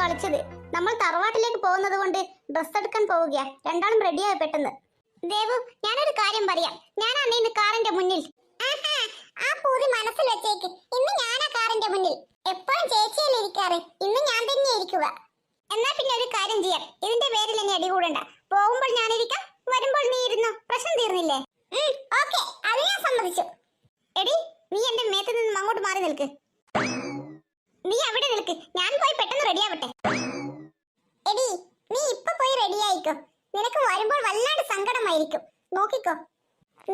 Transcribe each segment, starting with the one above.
കളിച്ചത്. നമ്മൾ തറവാട്ടിലേക്ക് പോകുന്നത് കൊണ്ട് ഡ്രസ് എടുക്കാൻ പോവുകയാ. രണ്ടാളും റെഡിയായ പെട്ടെന്ന്. ദേവു, ഞാനൊരു കാര്യം പറയാം. ഞാനാണ് ഇന്ന് കാറിന്റെ മുന്നിൽ. ആ പൂതി മനസ്സിൽ വെച്ചേക്ക്. ഇന്ന് ഞാനാ കാറിന്റെ മുന്നിൽ. എപ്പോഴും ചേച്ചിയല്ലേ ഇരിക്കാറ്, ഇന്ന് ഞാൻ തന്നെ ഇരിക്കുക. എന്നാ പിന്നെ ഒരു കാര്യം ചെയ്യാം. ഇതിന്റെ പേരിൽ എന്നെ അടികൂടണ്ട. പോകുമ്പോൾ ഞാനിരിക്കാം, വരുമ്പോൾ നീ ഇരുന്നോ. പ്രശ്നം തീർന്നില്ലേ? ഓക്കെ, അത് ഞാൻ സമ്മതിച്ചു. എടി, നീ എന്റെ മേത്ത് നിന്നും അങ്ങോട്ട് മാറി നിൽക്ക്. നീ അവിടെ നിൽക്ക്, ഞാൻ പോയി പെട്ടെന്ന് റെഡിയാവട്ടെ. എടി, നീ ഇപ്പൊ പോയി റെഡിയായിക്കോ. നിനക്ക് വരുമ്പോൾ വല്ലാണ്ട് സങ്കടമായിരിക്കും. നോക്കിക്കോ,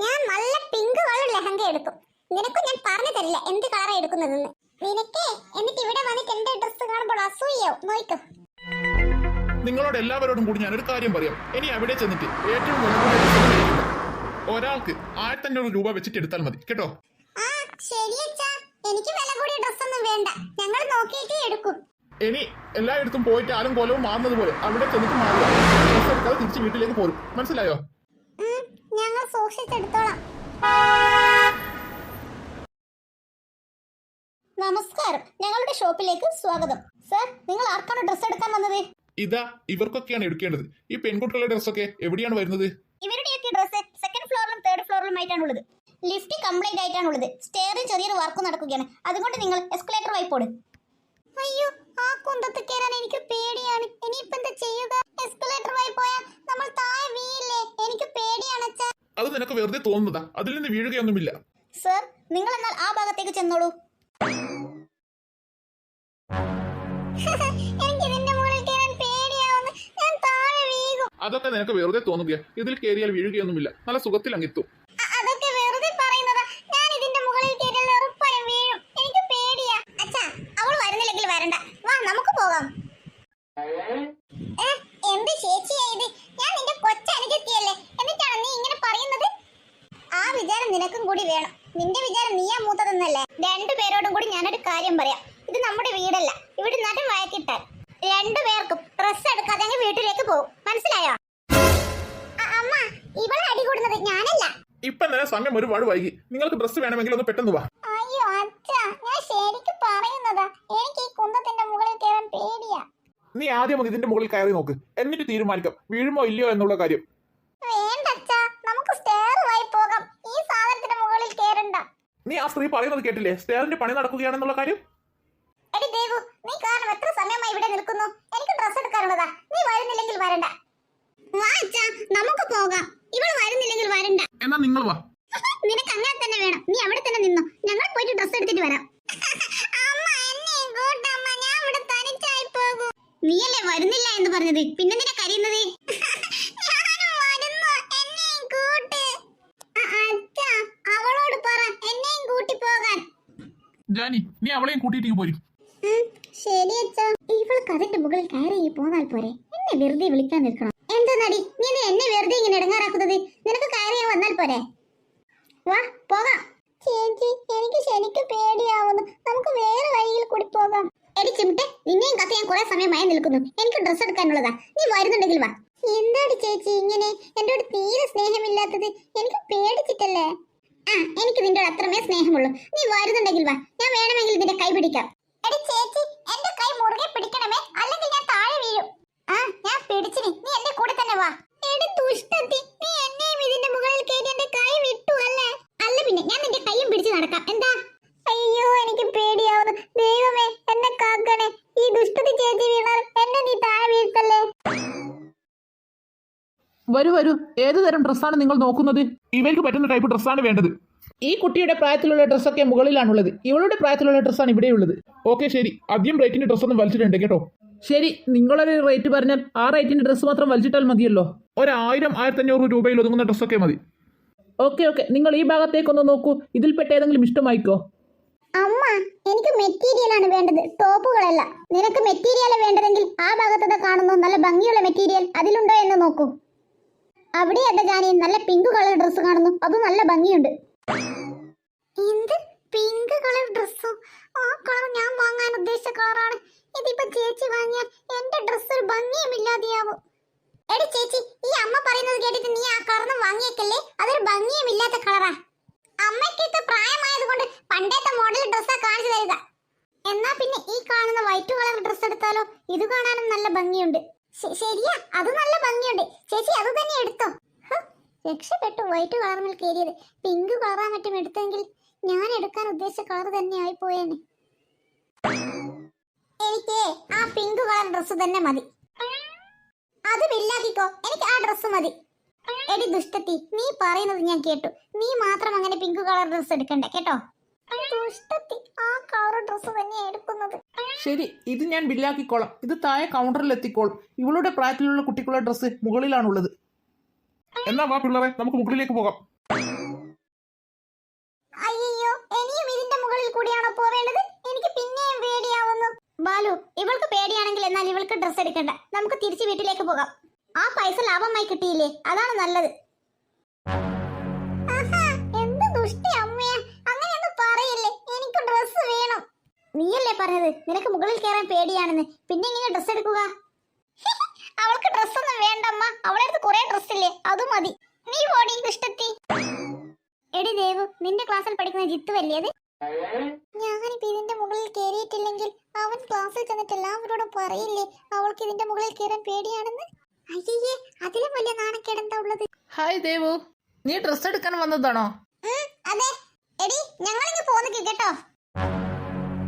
ഞാൻ നല്ല പിങ്ക് കളർ ലെഹങ്ക എടുക്കും. നിനക്ക് ഞാൻ പറഞ്ഞു തരില്ല എന്ത് കളറാണ് എടുക്കുന്നതെന്ന്. നിനക്കേ എന്നിട്ട് ഇവിടെ വന്നിട്ട് എന്റെ ഡ്രസ് കാണുമ്പോൾ അസൂയാവും. നോക്കിക്കോ. നിങ്ങളോട് എല്ലാവരോടും കൂടി ഞാനൊരു കാര്യം പറയാം. ഇനി അവിടെ ചെന്നിട്ട് ഏറ്റവും ഒരാൾക്ക് 1500 രൂപ വെച്ചിട്ട് എടുത്താൽ മതി കേട്ടോ. എനിക്ക് വില കൂടിയ ഡ്രസ്സൊന്നും വേണ്ട, ഞങ്ങൾ നോക്കിയിട്ടേ എടുക്കും. ഇനി എല്ലായിടത്തും പോയിട്ട് ആലും കോലവും മാറുന്നത് പോലെ അവിടെ ചെന്നിട്ട് മാറുക. ഡ്രസ് എടുക്കാതെ തിരിച്ച് വീട്ടിലേക്ക് പോരും. മനസ്സിലായോ? ഞങ്ങൾ സൂക്ഷിച്ചെടുത്തോളാം. നമസ്കാരം, ഞങ്ങളുടെ ഷോപ്പിലേക്ക് സ്വാഗതം. സർ, നിങ്ങൾ ആർക്കാണ് ഡ്രസ് എടുക്കാൻ വന്നത്? ഇതാ ഇവർക്കൊക്കെയാണ് എടുക്കേണ്ടത്. ഈ പെൺകുട്ടികളുടെ ഡ്രസ്സൊക്കെ എവിടെയാണ് വരുന്നത്? ഇവരുടെയൊക്കെ ഡ്രസ് സെക്കൻഡ് ഫ്ലോറിലും തേർഡ് ഫ്ലോറിലും ആയിട്ടാണുള്ളത്. ലിഫ്റ്റ് കംപ്ലൈന്റ് ആയിട്ടാണുള്ളത്. സ്റ്റെയറിൽ ചെറിയൊരു വർക്ക് നടക്കുകയാണ്. അതുകൊണ്ട് നിങ്ങൾ എസ്കലേറ്റർ വഴി പോടും. അയ്യോ, ആ കുന്തത്ത് കയറാൻ എനിക്ക് പേടിയാണ്. ഇനിയിപ്പോ എന്താ ചെയ്യുക? എസ്കലേറ്റർ വഴി പോയാൽ നമ്മൾ താഴെ വീഴില്ലേ? എനിക്ക് പേടിയാണ് അച്ഛാ. അത് നിനക്ക് വെറുതെ തോന്നുന്നതാ, അതിൽ നിന്ന് വീഴുകയൊന്നുമില്ല. സർ, നിങ്ങൾ എന്നാൽ ആ ഭാഗത്തേക്ക് ചെന്നോളൂ. അതൊക്കെ നിനക്ക് വെറുതെ തോന്നുക. ഇതിൽ കയറിയാൽ വീഴുകയൊന്നുമില്ല. നല്ല സുഖത്തിൽ അങ്ങിത്തും. അതൊക്കെ വെറുതെ പറയുന്നതാ. ഞാൻ ഇതിന്റെ മുകളിൽ കയറിയാൽ ഉറപ്പായും വീഴും. എനിക്ക് പേടിയാ. അച്ഛാ, അവൾ വരുന്നില്ലെങ്കിൽ വരണ്ട. വാ, നമുക്ക് പോകാം. എന്ത് ചേച്ചിയാ ഇത്? ഞാൻ നിന്റെ കൊച്ചനുജത്തിയല്ലേ, എന്നിട്ടാണ് നീ ഇങ്ങനെ പറയുന്നത്? ആ വിചാരം നിനക്കും കൂടി വേണം. നിന്റെ വിചാരം നീയാ മൂത്തതെന്നല്ലേ? രണ്ടുപേരോടും കൂടി ഞാനൊരു കാര്യം പറയാം. ഇത് നമ്മുടെ വീടല്ല. ഇവിടെ നടും വഴക്കിട്ടാൽ രണ്ടുപേർക്കും ഡ്രസ് എടുക്കാതെ വീട്ടിലേക്ക് പോകും. മനസ്സിലായോ? അമ്മ, ഇവളെ അടികൂടുന്നത് ഞാനല്ല. ഇപ്പൊ തന്നെ സമയം ഒരു പാട് വൈകി. നിങ്ങൾക്ക് ഡ്രസ് വേണമെങ്കിൽ ഒന്ന് പെട്ടെന്ന് വാ. അയ്യോ അച്ഛാ, ഞാൻ ശരിക്കും പറയുന്നതാ. എനിക്ക് ഈ കുന്തത്തിന്റെ മുകളിൽ കയറാൻ പേടിയാ. നീ ആദ്യം ഇതിന്റെ മുകളിൽ കയറി നോക്ക്, എന്നിട്ട് തീരുമാനിക്കാം വീഴുമോ ഇല്ലയോ എന്നുള്ള കാര്യം. വേണ്ട അച്ഛാ, നമുക്ക് സ്റ്റെയർ വഴി പോകാം. ഈ സാധനത്തിന്റെ മുകളിൽ കയറണ്ട. നീ ആ സ്ത്രീ പറയുന്നത് കേട്ടില്ലേ? സ്റ്റെയറിന്റെ പണി നടക്കുകയാണെന്നുള്ള കാര്യം. എടി ദേവു, നീ കാരണം എത്ര സമയമായി ഇവിടെ നിൽക്കുന്നു? എനിക്ക് ഡ്രസ് എടുക്കാനുള്ളതാ. നീ വരുന്നില്ലെങ്കിൽ വരണ്ട. വാ അച്ഛാ, നമുക്ക് പോകാം. ഇവൾ വരുന്നില്ലെങ്കിൽ വരണ്ട. എന്നാ നിങ്ങൾ വാ. നിനക്ക് അങ്ങനെ തന്നെ വേണം. നീ അവിടെ തന്നെ നിന്നോ. ഞങ്ങൾ പോയിട്ട് ഡ്രസ് എടുത്തിട്ട് വരാം. നീയല്ലേ വരുന്നില്ല എന്ന് പറഞ്ഞത്, പിന്നെ നിന്നെ കരയുന്നത്? അവളോട് പറ എന്നെയും കൂട്ടി പോകാൻ. ജാനി, നീ അവളെയും കൂട്ടിയിട്ട് പോരും. ശരി അച്ഛാ. ഇവൾക്ക് അതിന്റെ മുകളിൽ കയറി പോന്നാൽ പോരെ? എന്നെ വെറുതെ വിളിക്കാൻ നിൽക്കണം. എന്താ നടി, നീ എന്നെ വെറുതെ ഇങ്ങനെ ഇടങ്ങാറാക്കുന്നത്? നിനക്ക് കയറിയാ വന്നാൽ പോരെ? വാ, പോകാം. ചേച്ചി, എനിക്ക് ശരിക്കും പേടിയാവുന്നു. നമുക്ക് വേറെ വഴിയിൽ കൂടി പോകാം. എടി ചിമിട്ടെ, നിന്നെയും കത്ത് ഞാൻ കുറെ സമയമായി നിൽക്കുന്നു. എനിക്ക് ഡ്രസ് എടുക്കാനുള്ളതാ. നീ വരുന്നുണ്ടെങ്കിൽ വാ. എന്താണ് ചേച്ചി ഇങ്ങനെ? എന്നോട് തീരെ സ്നേഹമില്ലാത്തത്? എനിക്ക് പേടിച്ചിട്ടല്ലേ? എനിക്ക് നിന്റെ അത്രമേ സ്നേഹമുള്ളൂ. നീ വരുന്നുണ്ടെങ്കിൽ വാ. ഞാൻ വേണമെങ്കിൽ നിന്റെ കൈ പിടിക്കാം. എടി ചേച്ചി, എന്റെ കൈ മുറുകെ പിടിക്കണമേ, അല്ലെങ്കിൽ ഞാൻ താഴെ വീഴും. ഞാൻ പിടിച്ചിനി. നീ എന്റെ കൂടെ തന്നെ വാ. എടി ദുഷ്ടത്തി, നീ എന്നെയും ഇതിന്റെ മുകളിൽ കയറ്റി എന്റെ കൈ വിട്ടു അല്ലേ? അല്ല പിന്നെ, ഞാൻ നിന്റെ കൈയും പിടിച്ച് നടക്കാം. എന്താ? അയ്യോ, എനിക്ക് പേടിയാവുന്നു. ദൈവമേ, എന്നെ കാക്കണേ. ഈ ദുഷ്ടത്തി ചേച്ചി വീണാൽ എന്നെ നീ താഴെ വീഴ്ത്തല്ലേ? വരൂ വരൂ, ഏത് തരം ഡ്രസ്സാണ് നിങ്ങൾ നോക്കുന്നത്? ഇവർക്ക് പറ്റുന്ന ടൈപ്പ് ഡ്രസ്സാണ് വേണ്ടത്. ഈ കുട്ടിയുടെ പ്രായത്തിലുള്ള ഡ്രസ്സൊക്കെ മുകളിലാണുള്ളത്. ഇവളുടെ പ്രായത്തിലുള്ള ഡ്രസ്സാണ് ഇവിടെയുള്ളത്. ഓക്കെ ശരി, അധികം റേറ്റിന്റെ ഡ്രസ്സൊന്നും വലിച്ചിട്ടുണ്ട് കേട്ടോ. ശരി, നിങ്ങളൊരു റേറ്റ് പറഞ്ഞാൽ ആ റേറ്റിന്റെ ഡ്രസ്സ് മാത്രം വലിച്ചിട്ടാൽ മതിയല്ലോ. 1000 1500 രൂപയിൽ ഒതുങ്ങുന്ന ഡ്രസ്സൊക്കെ മതി. ഓക്കെ, നിങ്ങൾ ഈ ഭാഗത്തേക്കൊന്ന് നോക്കൂ. ഇതിൽപ്പെട്ട ഏതെങ്കിലും ഇഷ്ടമായിക്കോ? അമ്മ, എനിക്ക് മെറ്റീരിയൽ ആണ് വേണ്ടത്, ടോപ്പുകളല്ല. നിനക്ക് മെറ്റീരിയൽ വേണ്ടതെങ്കിൽ ആ ഭാഗത്തത് കാണുന്നു നല്ല ഭംഗിയുള്ള മെറ്റീരിയൽ, അതിലുണ്ടോ എന്ന് നോക്കൂ. അവിടെ ജാനി നല്ല പിങ്ക് കളർ ഡ്രസ് കാണുന്നു, അത് നല്ല ഭംഗിയുണ്ട്. എന്ത് പിങ്ക് കളർ ഡ്രസ്സോ? ആ കളർ ഞാൻ വാങ്ങാൻ ഉദ്ദേശിച്ച കളറാണ്. ഇതിപ്പോ ചേച്ചി വാങ്ങിയാൽ എന്റെ ഡ്രസ് ഒരു ഭംഗിയുമില്ലാതെയാവും. എടി ചേച്ചി, ഈ അമ്മ പറയുന്നത് കേട്ടിട്ട് നീ ആ കളറൊന്നും വാങ്ങിയേക്കല്ലേ. അതൊരു ഭംഗിയുമില്ലാത്ത കളറാ. അമ്മയ്ക്ക് പ്രായമായത് കൊണ്ട് പണ്ടത്തെ മോഡൽ ഡ്രസ്സാ കാണിച്ചു തരിക. എന്നാ പിന്നെ ഈ കാണുന്ന വൈറ്റ് കളർ ഡ്രസ് ഡ്രസ് എടുത്താലോ? ഇത് കാണാനും നല്ല ഭംഗിയുണ്ട്. ശരിയാ, അത് നല്ല ഭംഗിയുണ്ട്. ചേച്ചി അത് തന്നെ എടുത്തോ. രക്ഷപ്പെട്ടു. വൈറ്റ് കളറിൽ കയറിയത്. പിങ്ക് കളറാ മറ്റും എടുത്തെങ്കിൽ ഞാൻ എടുക്കാൻ ഉദ്ദേശിച്ച കളർ തന്നെ ആയി പോയേനെ. എനിക്ക് ആ പിങ്ക് കളർ ഡ്രസ് തന്നെ മതി. അത് ബില്ലാക്കിക്കോ. എനിക്ക് ആ ഡ്രസ് മതി. എടി ദുഷ്ടത്തി, നീ പറയുന്നത് ഞാൻ കേട്ടു. നീ മാത്രം അങ്ങനെ പിങ്ക് കളർ ഡ്രസ് എടുക്കണ്ടേ കേട്ടോ. ദുഷ്ടത്തി, ആ കളർ ഡ്രസ് തന്നെ എടുക്കുന്നത്. ശരി, ഇത് ഞാൻ ബില്ലാക്കിക്കോളാം. ഇത് താഴെ കൗണ്ടറിൽ എത്തിക്കോളും. ഇവളുടെ പ്രായത്തിലുള്ള കുട്ടിക്കുള്ള ഡ്രസ്സ് മുകളിലാണുള്ളത്. എന്നാ വാ പിള്ളേരെ, നമുക്ക് മുകളിലേക്ക് പോകാം. അയ്യോ, ഇനിയും ഇതിന്റെ മുകളിൽ കൂടിയാണോ പോവേണ്ടത്? എനിക്ക് പിന്നെയും പേടിയാവുന്നു. ബാലു, ഇവൾക്ക് പേടിയാണെങ്കിൽ എന്നാൽ ഇവൾക്ക് ഡ്രസ് എടുക്കണ്ട. നമുക്ക് തിരിച്ച് വീട്ടിലേക്ക് പോകാം. ആ പൈസ ലാഭമായി കിട്ടിയില്ലേ, അതാണ് നല്ലത്. എന്ത് ദുഷ്ടി അമ്മയാ, അങ്ങനെയൊന്നും പറയില്ലേ. എനിക്ക് ഡ്രസ് വേണം. നീയല്ലേ പറഞ്ഞത് നിനക്ക് മുകളിൽ കയറാൻ പേടിയാണെന്ന്. പിന്നെ എങ്ങനെ ഡ്രസ് എടുക്കുക? അവൾക്ക് ഡ്രസ് ഒന്നും വേണ്ടമ്മ. അവളെ അടുത്ത് കുറെ ഡ്രസ് ഇല്ലേ, അത് മതി. നീ പോടി ദുഷ്ടത്തി. എടി ദേവു, നിന്റെ ക്ലാസ്സിൽ പഠിക്കുന്ന ജിത്തു അല്ലേ അത്? ഞാനിപ്പോ ഇതിന്റെ മുകളിൽ കയറിയിട്ടില്ലെങ്കിൽ അവൻ ക്ലാസ്സിൽ ചെന്നിട്ട് എല്ലാവരോടും പറയില്ലേ അവൾക്ക് ഇതിന്റെ മുകളിൽ കയറാൻ പേടിയാണെന്ന്. അയ്യേ, അതിലും വലിയ നാണക്കേടെന്താ ഉള്ളത്? ഹായ് ദേവു, നീ ഡ്രസ് എടുക്കാൻ വന്നതാണോ? അതെ. എടി, ഞങ്ങളിങ്ങ് പോന്നിക്ക് കേട്ടോ.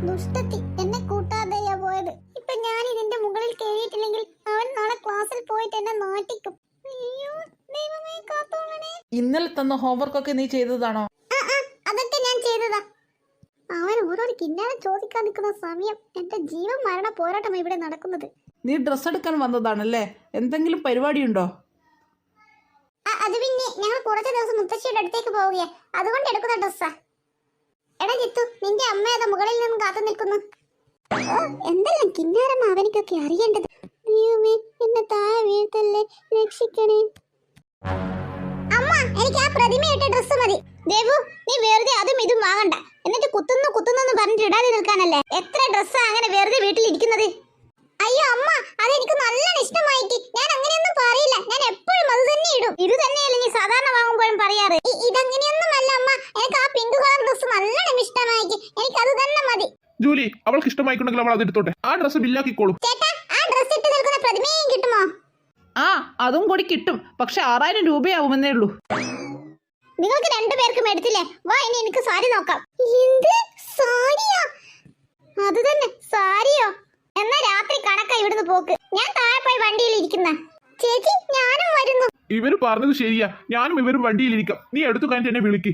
ദുഷ്ടത്തി, എന്നെ കൂട്ടാതെയാ പോയത്. ഇപ്പൊ ഞാൻ ഇതിന്റെ മുകളിൽ കയറിയിട്ടില്ലെങ്കിൽ അവൻ നാളെ ക്ലാസ്സിൽ പോയിട്ട് എന്നെ നാട്ടിക്കും. അയ്യോ ദൈവമേ, കാത്തോളണേ. ഇന്നലെ തന്ന ഹോംവർക്കൊക്കെ നീ ചെയ്തതാണോ? അതൊക്കെ ഞാൻ ചെയ്തതാ. അവൻ ഓരോരു കിന്നാരം ചോദിക്കാൻ നിൽക്കുന്ന സമയം എന്റെ ജീവൻ മരണ പോരാട്ടമാണ് ഇവിടെ നടക്കുന്നത്. നീ ഡ്രസ് എടുക്കാൻ വന്നതാണല്ലേ? എന്തെങ്കിലും പരിപാടിയുണ്ടോ? അത് പിന്നെ ഞങ്ങൾ കുറച്ച് ദിവസം മുത്തശ്ശിയുടെ അടുത്തേക്ക് പോവുകയാ, അതുകൊണ്ട് എടുക്കുന്ന ഡ്രസ്സാ. എടാ ജിത്തു, നിന്റെ അമ്മ അത് മുകളിൽ നിന്നും കാത്തു നിൽക്കുന്നു. എന്തെല്ലാം കിന്നാരം അവനിക്കൊക്കെ അറിയേണ്ടത്. ദൈവമേ, എന്നെ താഴെ വീഴ്ത്തല്ലേ, രക്ഷിക്കണേ. അമ്മ, എനിക്ക് ആ പ്രതിമയിട്ട ഡ്രസ് മതി. ദേവു, നീ വെറുതെ അതും ഇതും വാങ്ങണ്ട. എന്നിട്ട് കുത്തുന്നു കുത്തുന്നു പറഞ്ഞിട്ട് ഇടാതെ നിൽക്കാനല്ലേ. എത്ര ഡ്രസ്സാ അങ്ങനെ വെറുതെ വീട്ടിലിരിക്കുന്നത്? അയ്യോ അമ്മ, അതെനിക്ക് നല്ലോണം ഇഷ്ടമായിട്ട്. ഞാൻ അങ്ങനെയൊന്നും പറയില്ല. ഞാൻ എപ്പോഴും അത് തന്നെ ഇടും. ഇത് തന്നെയല്ലേ നീ സാധാരണ വാങ്ങുമ്പോഴും പറയാറ്. ഇതങ്ങനെയൊന്നും അല്ല അമ്മ. എനിക്ക് ആ പിങ്ക് കളർ ഡ്രസ് നല്ലോണം ഇഷ്ടമായിട്ട്. എനിക്ക് അത് തന്നെ മതി. ജൂലി, അവൾക്ക് ഇഷ്ടമായിട്ടുണ്ടെങ്കിൽ അവൾ അത് എടുത്തോട്ടെ. ആ ഡ്രസ് ബില്ലാക്കിക്കോളും. ചേട്ടാ, ആ ഡ്രസ് ഇട്ട് നിൽക്കുന്ന പ്രതിമയും കിട്ടുമോ? ആ, അതും കൂടി കിട്ടും. പക്ഷെ 6000 രൂപയാവുമെന്നേ ഉള്ളൂ. നിങ്ങൾക്ക് രണ്ടുപേർക്കും എടുത്തില്ലേ? വാ, ഇനി എനിക്ക് സാരി നോക്കാം. എന്ത് സാരിയാ? അത് തന്നെ, സാരിയോ? എന്നാ രാത്രി കണക്കാ ഇവിടുന്ന് പോക്ക്. ഞാൻ താഴെ പോയി വണ്ടിയിൽ ഇരിക്കുന്ന. ചേച്ചി, ഞാനും വരുന്നു. ഇവര് പറഞ്ഞത് ശരിയാ. ഞാനും ഇവരും വണ്ടിയിലിരിക്കാം. നീ എടുത്തു കഴിഞ്ഞിട്ട് എന്നെ വിളിക്ക്.